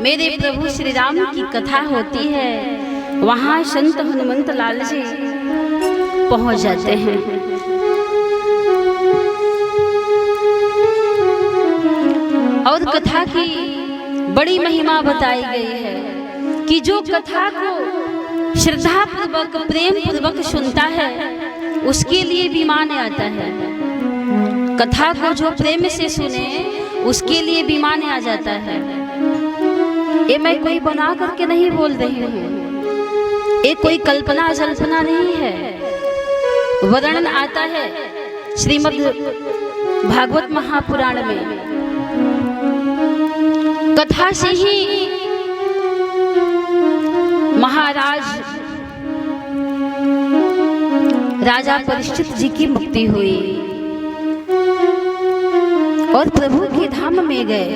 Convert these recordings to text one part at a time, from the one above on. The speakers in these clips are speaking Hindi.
मेरे प्रभु श्री राम की कथा होती है, वहाँ संत हनुमंत लाल जी पहुँच जाते हैं। और कथा की बड़ी महिमा बताई गई है कि जो कथा को श्रद्धा पूर्वक प्रेम पूर्वक सुनता है उसके लिए विमान आता है। कथा को जो प्रेम से सुने उसके लिए विमान आ जाता है। ये मैं कोई बना करके नहीं बोल रही हूँ, ये कोई कल्पना जल्पना नहीं है। वर्णन आता है श्रीमद् भागवत महापुराण में। कथा से ही महाराज राजा परीक्षित जी की मुक्ति हुई और प्रभु के धाम में गए।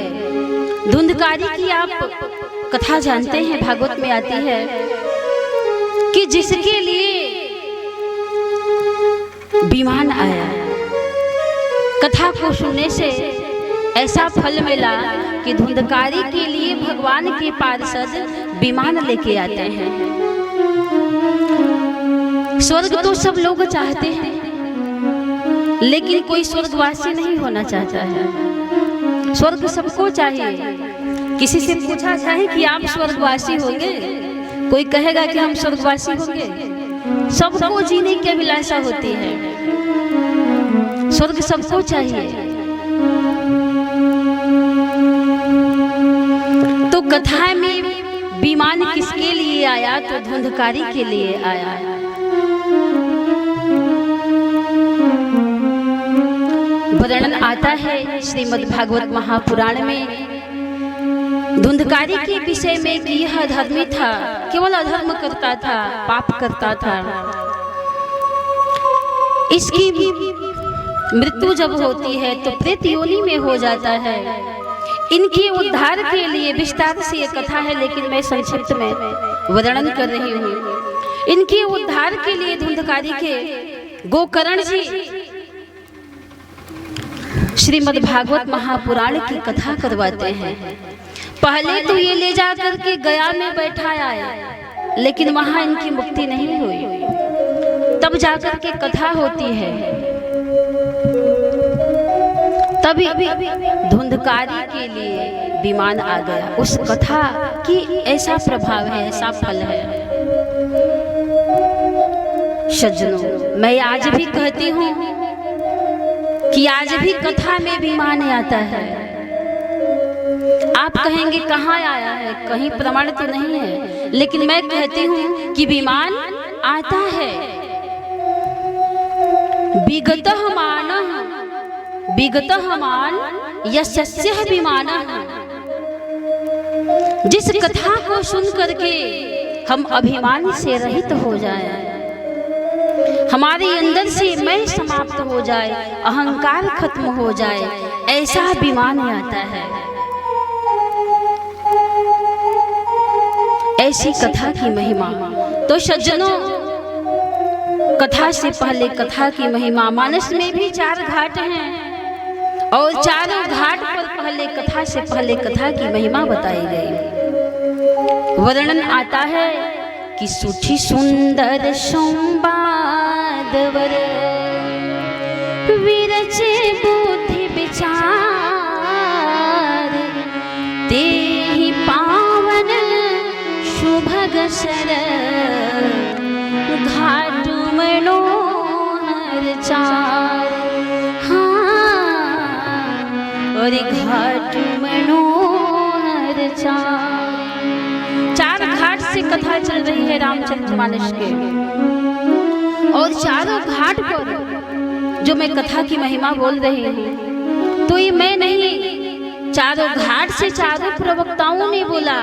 धुंधकारी की आप कथा जानते हैं, भागवत में आती है कि जिसके लिए विमान आया, कथा को सुनने से ऐसा फल मिला कि धुंधकारी के लिए भगवान के पार्षद विमान लेके आते हैं। स्वर्ग तो सब लोग चाहते हैं, लेकिन कोई स्वर्गवासी नहीं होना चाहता है। स्वर्ग सबको चाहिए। किसी से पूछा जाए कि आप स्वर्गवासी होंगे, कोई कहेगा कि हम स्वर्गवासी होंगे। सबको जीने की अभिलाषा होती है, स्वर्ग सबको चाहिए। तो कथा में विमान किसके लिए आया? तो धुंधकारी के लिए आया। वर्णन आता है श्रीमद् भागवत महापुराण में धुंधकारी के विषय में कि यह अधर्मी था, केवल अधर्म करता था, पाप करता था। इसकी मृत्यु जब होती है तो प्रेत योनि में हो जाता है। इनके उद्धार के लिए विस्तार से यह कथा है, लेकिन मैं संक्षिप्त में वर्णन कर रही हूँ। इनके उद्धार के लिए धुंधकारी के गोकर्ण जी श्रीमद् भागवत महापुराण की कथा करवाते हैं। पहले तो ये ले जा करके गया में बैठाया, लेकिन वहां इनकी मुक्ति नहीं हुई। तब जाकर के कथा होती है, तभी धुंधकारी के लिए विमान आ गया। उस कथा की ऐसा प्रभाव है, ऐसा फल है। सज्जनों, मैं आज भी कहती हूँ कि आज भी कथा में विमान आता है। आप कहेंगे कहाँ आया है? कहीं प्रमाण तो नहीं है, लेकिन मैं कहती हूँ कि विमान आता है। विगतः मान यस्य विमानः। जिस कथा को सुन करके हम अभिमान से रहित हो जाए, हमारे अंदर से मैं समाप्त हो जाए, अहंकार खत्म हो जाए, ऐसा विमान आता है। ऐसी कथा की महिमा। तो सज्जनों, कथा से पहले कथा की महिमा। मानस में भी 4 घाट हैं और चारों घाट पर पहले कथा से पहले कथा की महिमा बताई गई। वर्णन आता है कि सुठी सुंदर संवाद वर विरचे बुद्धि विचार, तेहि पावन शुभग सर घाट मनोहर चार। हाँ, और घाट मनोहर चार। 4 घाट से कथा चल रही है रामचरितमानस के, और चारों घाट पर जो मैं कथा की महिमा बोल रही हूँ, तो ये मैं नहीं, चारों घाट से चारों प्रवक्ताओं ने बोला।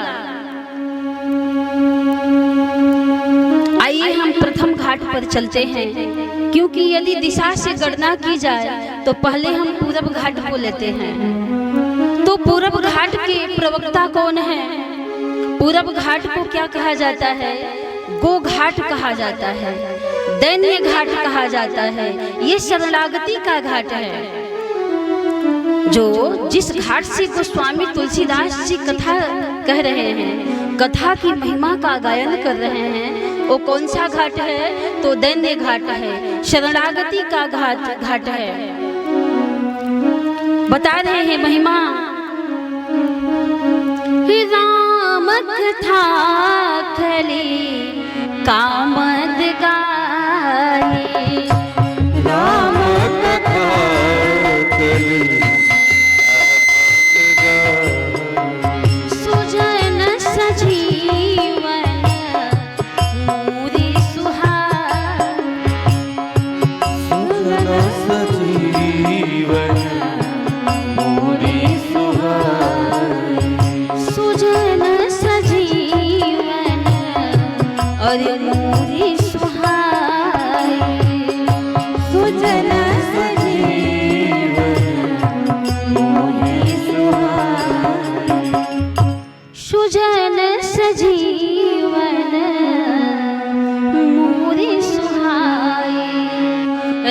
आइए हम प्रथम घाट पर चलते हैं, क्योंकि यदि दिशा से गणना की जाए तो पहले हम पूरब घाट को लेते हैं। तो पूरब घाट के प्रवक्ता कौन है? पूरब घाट को क्या कहा जाता है? गो घाट कहा जाता है, दैन्य घाट कहा जाता है। ये शरणागति का घाट है, जो जिस घाट से गोस्वामी तुलसीदास जी कथा कह रहे हैं, कथा की महिमा का गायन कर रहे हैं। वो कौन सा घाट है? तो दैन्य घाट है, शरणागति का घाट है। बता रहे हैं महिमा। राम कथा खली कामद गाई, राम कथा खली सुजन सजीवन मूरी सुहाई, सुजन सजीवन मूरी सुहाई, सुजन सजीवन और मूरी सुहाई, सुजन सजीवन मूरी सुहाई, सुजन सजीवन मूरी सुहाई।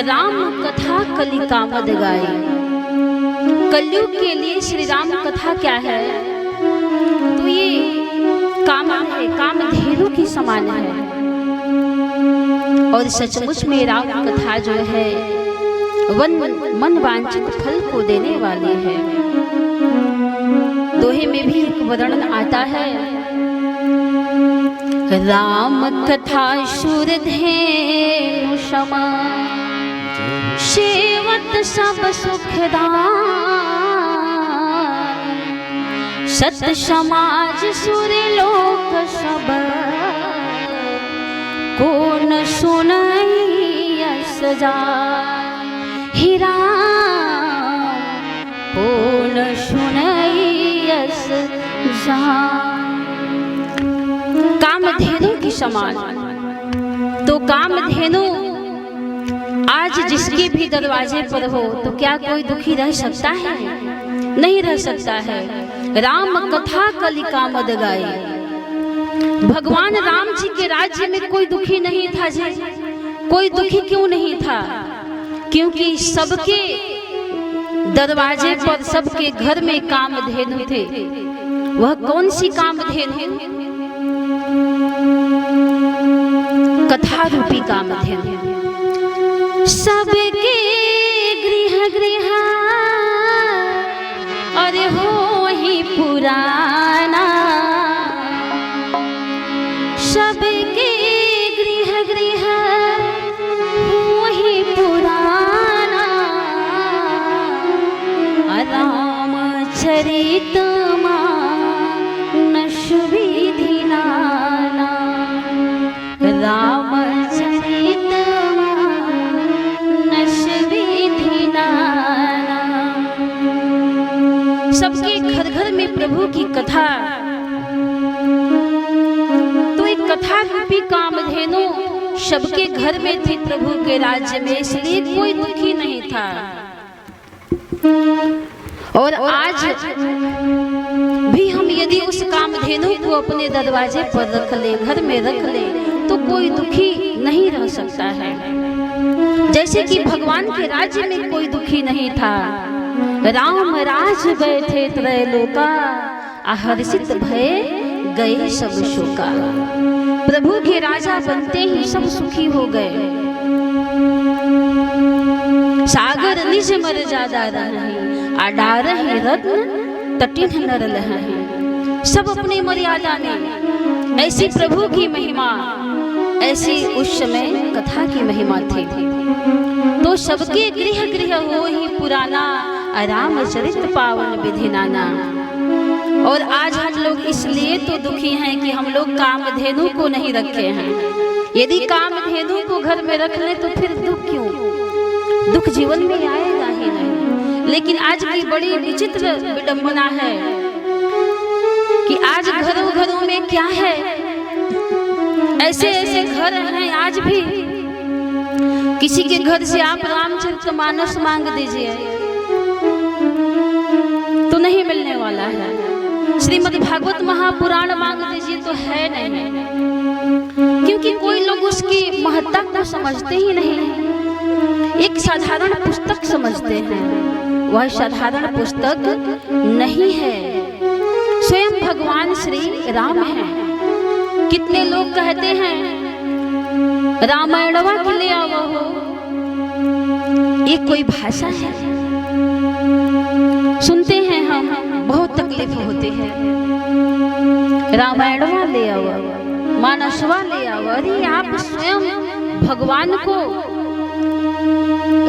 राम कथा कलि कामद गाई। कलयुग के लिए श्री राम कथा क्या है? तो ये कामद है, कामधेनु की समान है। और सचमुच में राम कथा जो है मन वांछित फल को देने वाली है। दोहे में भी एक वर्णन आता है, राम कथा शूरधेनु समान, सेवत सब सुखदान, सत समाज सुर लोक सब, कौन सुनैया सजा, हीरा कौन सुनैया सजा। कामधेनु की समान। तो कामधेनु आज जिसके भी दरवाजे पर हो तो क्या कोई दुखी रह सकता है? नहीं रह सकता है। राम कथा कलि कामद गाई। भगवान राम जी के राज्य में कोई दुखी नहीं था जी। कोई दुखी क्यों नहीं था? क्योंकि सबके दरवाजे पर, सबके घर में कामधेनु थे। वह कौन सी कामधेनु? कथा रूपी कामधेनु। सबके गृह गृह अरे हो ही पुराना, सबके गृह गृह हो ही पुराना, रामचरित मानस विधि नाना, रामचरित मानस विधि नाना। सबके घर घर में प्रभु की कथा। तो एक कथा रूपी कामधेनु सबके घर में थी प्रभु के राज्य में, इसलिए कोई दुखी नहीं था। और आज भी हम यदि उस कामधेनु को अपने दरवाजे पर रख ले, घर में रख ले, तो कोई दुखी नहीं रह सकता है। जैसे कि भगवान के राज्य में कोई दुखी नहीं था। राम राज बैठे त्रैलोका, आहर्षित भय गए सब शोका। प्रभु के राजा बनते ही सब सुखी हो गए। सागर निज मर्यादा रहे, आडार ही रत्न तटिन नर लहे। सब अपनी मर्यादा में। ऐसी प्रभु की महिमा, ऐसी उस समय कथा की महिमा थी। तो सबके गृह गृह हो ही पुराना, रामचरित पावन विधि नाना। और आज हम लोग इसलिए तो दुखी हैं कि हम लोग कामधेनु को नहीं रखे हैं। यदि कामधेनु को घर में रख ले तो फिर दुख क्यों? दुख जीवन में आएगा ही नहीं। लेकिन आज की बड़ी विचित्र विडंबना है कि आज घरों घरों में क्या है, ऐसे ऐसे घर हैं आज भी। किसी के घर से आप रामचरितमानस मांग दीजिए तो नहीं मिलने वाला है। श्रीमद् भागवत महापुराण मांग दीजिए तो है नहीं, क्योंकि कोई लोग उसकी महत्ता को समझते ही नहीं। एक साधारण पुस्तक समझते हैं, वह साधारण पुस्तक नहीं है। स्वयं भगवान श्री राम हैं। कितने लोग कहते हैं रामायणवा के ले आओ हो, ये कोई भाषा है? सुनते हैं हम, बहुत तकलीफ होती है। रामायणवा ले आओ, मानसवा ले आओ। अरे आप स्वयं भगवान को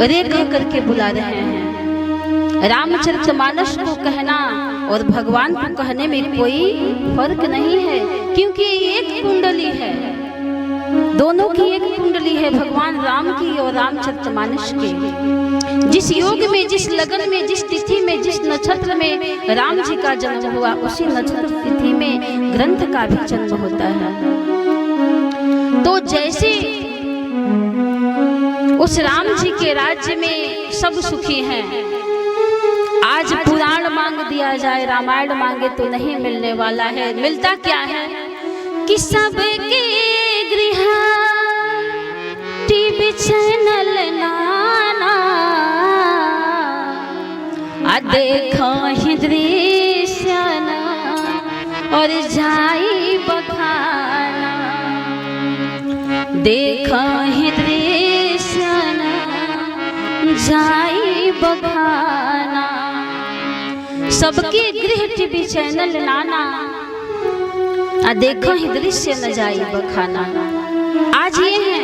रे कह करके बुला रहे हैं। रामचरितमानस को कहना और भगवान को कहने में कोई फर्क नहीं है, क्योंकि एक कुंडली है, दोनों की एक कुंडली है, भगवान राम की और रामचरितमानस की। जिस योग में, जिस लगन में, जिस तिथि में, जिस नक्षत्र में राम जी का जन्म हुआ, उसी नक्षत्र तिथि में ग्रंथ का भी जन्म होता है। तो जैसे उस राम जी के राज्य में सब सुखी हैं, आज पुराण मांग दिया जाए, रामायण मांगे तो नहीं मिलने वाला है। मिलता क्या है कि सबके गृह टीवी चैनल नाना, देखो ही दृश्य और जाई बखाना, देखो ही दृश्य जाई बखाना। सबके गृह टीवी चैनल नाना, देखो ही दृश्य न जाई बखाना। आज ये है,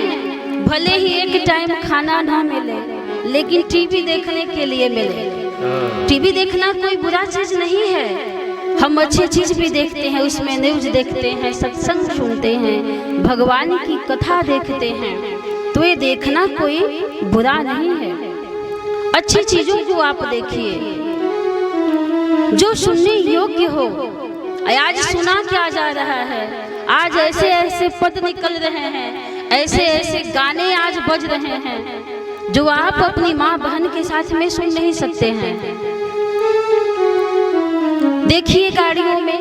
भले ही एक टाइम खाना ना मिले, लेकिन टीवी देखने के लिए मिले। टीवी देखना कोई बुरा चीज नहीं है, हम अच्छी चीज भी देखते हैं, उसमें न्यूज देखते हैं, सत्संग सुनते हैं, भगवान की कथा देखते हैं, तो ये देखना कोई बुरा नहीं है। अच्छी चीजों को आप देखिए जो सुनने योग्य हो। आज सुना क्या जा रहा है, आज ऐसे ऐसे पद निकल रहे हैं, ऐसे ऐसे गाने आज बज रहे हैं जो आप अपनी माँ बहन के साथ में सुन नहीं सकते हैं। देखिए गाड़ियों में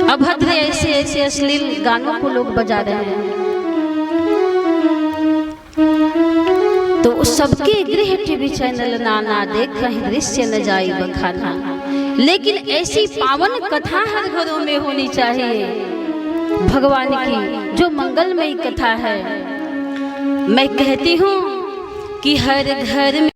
अभद्र ऐसे ऐसे अश्लील गानों को लोग बजा रहे हैं। तो सबके गृह टीवी चैनल नाना, देख कहीं दृश्य न जाई बखाना। लेकिन ऐसी पावन कथा हर घरों में होनी चाहिए भगवान की, जो मंगलमयी कथा है। मैं कहती हूँ कि हर घर में